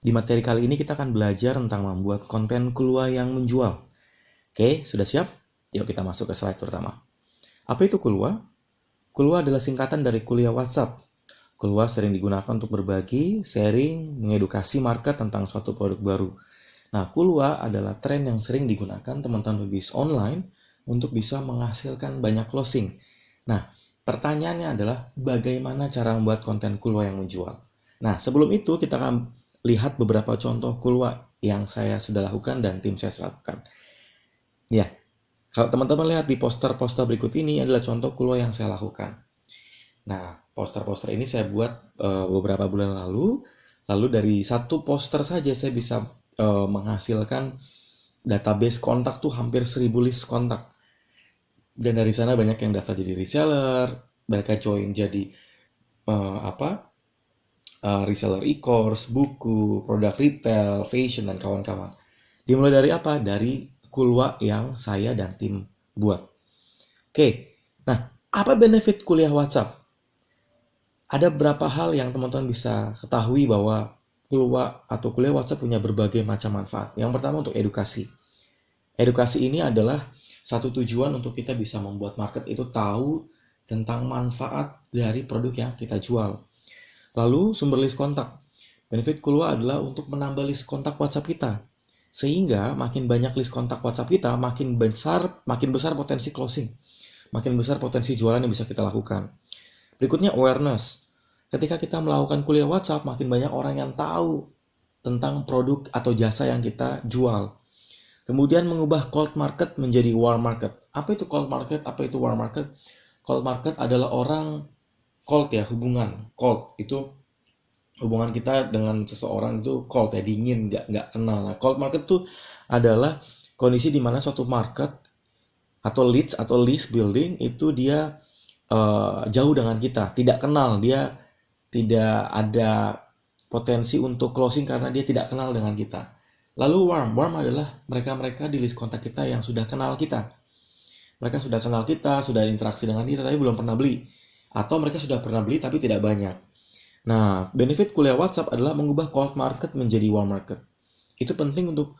Di materi kali ini kita akan belajar tentang membuat konten Kulwa yang menjual. Oke, sudah siap? Yuk kita masuk ke slide pertama. Apa itu Kulwa? Kulwa adalah singkatan dari kuliah WhatsApp. Kulwa sering digunakan untuk berbagi, sharing, mengedukasi market tentang suatu produk baru. Nah, Kulwa adalah tren yang sering digunakan teman-teman bisnis online untuk bisa menghasilkan banyak closing. Nah, pertanyaannya adalah bagaimana cara membuat konten Kulwa yang menjual? Nah, sebelum itu kita akan lihat beberapa contoh Kulwa yang saya sudah lakukan dan tim saya lakukan. Ya, kalau teman-teman lihat di poster-poster berikut ini adalah contoh Kulwa yang saya lakukan. Nah, poster-poster ini saya buat beberapa bulan lalu. Lalu dari satu poster saja saya bisa menghasilkan database kontak tuh hampir 1000 list kontak. Dan dari sana banyak yang daftar jadi reseller, mereka join jadi reseller e-course, buku, produk retail, fashion, dan kawan-kawan. Dimulai dari apa? Dari Kulwa yang saya dan tim buat. Oke, nah apa benefit kuliah WhatsApp? Ada beberapa hal yang teman-teman bisa ketahui bahwa Kulwa atau kuliah WhatsApp punya berbagai macam manfaat. Yang pertama untuk edukasi. Edukasi ini adalah satu tujuan untuk kita bisa membuat market itu tahu tentang manfaat dari produk yang kita jual. Lalu sumber list kontak. Benefit Kulwa adalah untuk menambah list kontak WhatsApp kita. Sehingga makin banyak list kontak WhatsApp kita, makin besar potensi closing. Makin besar potensi jualan yang bisa kita lakukan. Berikutnya awareness. Ketika kita melakukan kuliah WhatsApp, makin banyak orang yang tahu tentang produk atau jasa yang kita jual. Kemudian mengubah cold market menjadi warm market. Apa itu cold market? Apa itu warm market? Cold market adalah orang cold ya, hubungan. Cold itu hubungan kita dengan seseorang itu cold ya, dingin, nggak kenal. Nah, cold market itu adalah kondisi di mana suatu market atau leads atau list building itu dia jauh dengan kita, tidak kenal, dia tidak ada potensi untuk closing karena dia tidak kenal dengan kita. Lalu warm adalah mereka-mereka di list kontak kita yang sudah kenal kita. Mereka sudah kenal kita, sudah interaksi dengan kita, tapi belum pernah beli. Atau mereka sudah pernah beli tapi tidak banyak. Nah, benefit kuliah WhatsApp adalah mengubah cold market menjadi warm market. Itu penting untuk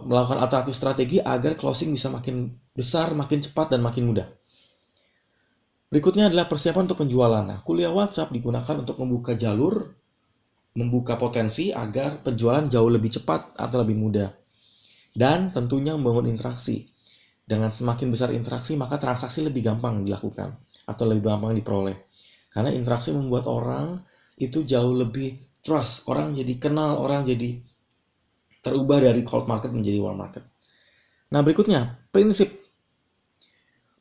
melakukan alternatif strategi agar closing bisa makin besar, makin cepat, dan makin mudah. Berikutnya adalah persiapan untuk penjualan. Nah, kuliah WhatsApp digunakan untuk membuka jalur, membuka potensi agar penjualan jauh lebih cepat atau lebih mudah. Dan tentunya membangun interaksi. Dengan semakin besar interaksi, maka transaksi lebih gampang dilakukan atau lebih gampang diperoleh. Karena interaksi membuat orang itu jauh lebih trust. Orang jadi kenal, orang jadi terubah dari cold market menjadi warm market. Nah, berikutnya, prinsip.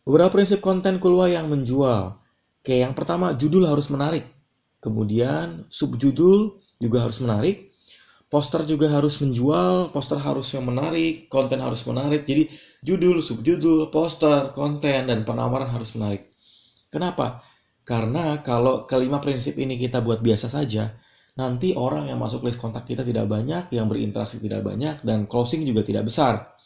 Beberapa prinsip konten Kulwa yang menjual. Oke, yang pertama, judul harus menarik. Kemudian, subjudul juga harus menarik. Poster juga harus menjual, poster harus yang menarik, konten harus menarik. Jadi judul, subjudul, poster, konten, dan penawaran harus menarik. Kenapa? Karena kalau kelima prinsip ini kita buat biasa saja, nanti orang yang masuk list kontak kita tidak banyak, yang berinteraksi tidak banyak, dan closing juga tidak besar.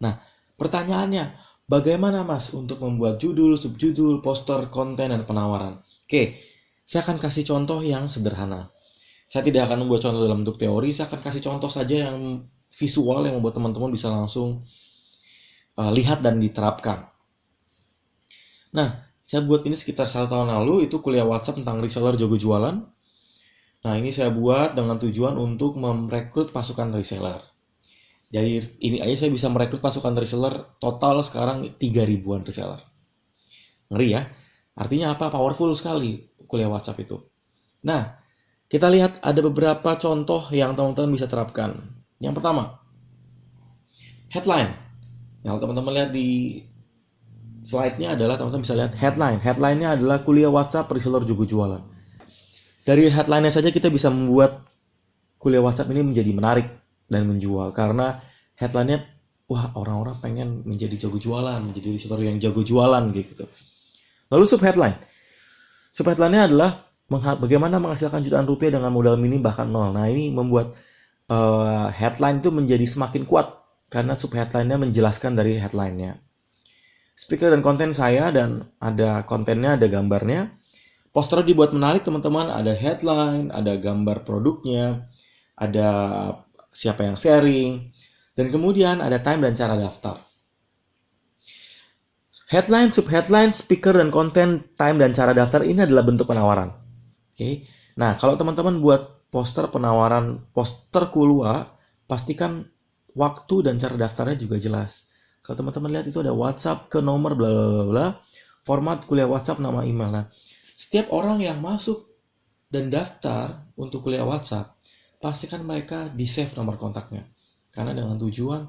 Nah, pertanyaannya, bagaimana Mas untuk membuat judul, subjudul, poster, konten, dan penawaran? Oke, saya akan kasih contoh yang sederhana. Saya tidak akan membuat contoh dalam bentuk teori, saya akan kasih contoh saja yang visual yang membuat teman-teman bisa langsung lihat dan diterapkan. Nah, saya buat ini sekitar 1 tahun lalu, itu kuliah WhatsApp tentang reseller jago jualan. Nah, ini saya buat dengan tujuan untuk merekrut pasukan reseller. Jadi ini aja saya bisa merekrut pasukan reseller, total sekarang 3.000-an reseller. Ngeri ya? Artinya apa? Powerful sekali kuliah WhatsApp itu. Nah, kita lihat ada beberapa contoh yang teman-teman bisa terapkan. Yang pertama, headline. Yang teman-teman lihat di slide-nya adalah teman-teman bisa lihat headline. Headline-nya adalah kuliah WhatsApp reseller jago jualan. Dari headline-nya saja kita bisa membuat kuliah WhatsApp ini menjadi menarik dan menjual. Karena headline-nya, wah orang-orang pengen menjadi jago jualan, menjadi reseller yang jago jualan gitu. Lalu subheadline. Subheadline-nya adalah bagaimana menghasilkan jutaan rupiah dengan modal minim bahkan nol. Nah, ini membuat headline itu menjadi semakin kuat karena subheadline-nya menjelaskan dari headline-nya. Speaker dan konten saya, dan ada kontennya, ada gambarnya. Poster dibuat menarik teman-teman, ada headline, ada gambar produknya, ada siapa yang sharing, dan kemudian ada time dan cara daftar. Headline, subheadline, speaker, dan konten, time, dan cara daftar ini adalah bentuk penawaran. Oke. Nah, kalau teman-teman buat poster penawaran, poster Kulwa, pastikan waktu dan cara daftarnya juga jelas. Kalau teman-teman lihat itu ada WhatsApp ke nomor bla bla bla bla, format kuliah WhatsApp, nama email. Nah, setiap orang yang masuk dan daftar untuk kuliah WhatsApp, pastikan mereka di-save nomor kontaknya. Karena dengan tujuan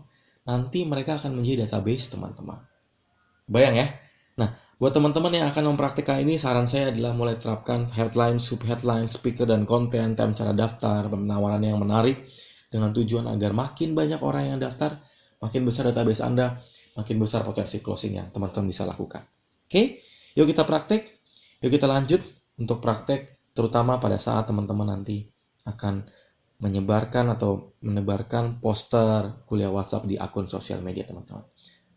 nanti mereka akan menjadi database teman-teman. Bayang ya? Nah, buat teman-teman yang akan mempraktikkan ini, saran saya adalah mulai terapkan headline, subheadline, speaker, dan konten, time, cara daftar, penawaran yang menarik, dengan tujuan agar makin banyak orang yang daftar, makin besar database Anda, makin besar potensi closing yang teman-teman bisa lakukan. Oke? Yuk kita praktek. Yuk kita lanjut untuk praktek, terutama pada saat teman-teman nanti akan menyebarkan atau menebarkan poster kuliah WhatsApp di akun sosial media teman-teman.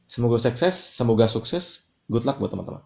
Semoga sukses. Good luck buat teman-teman.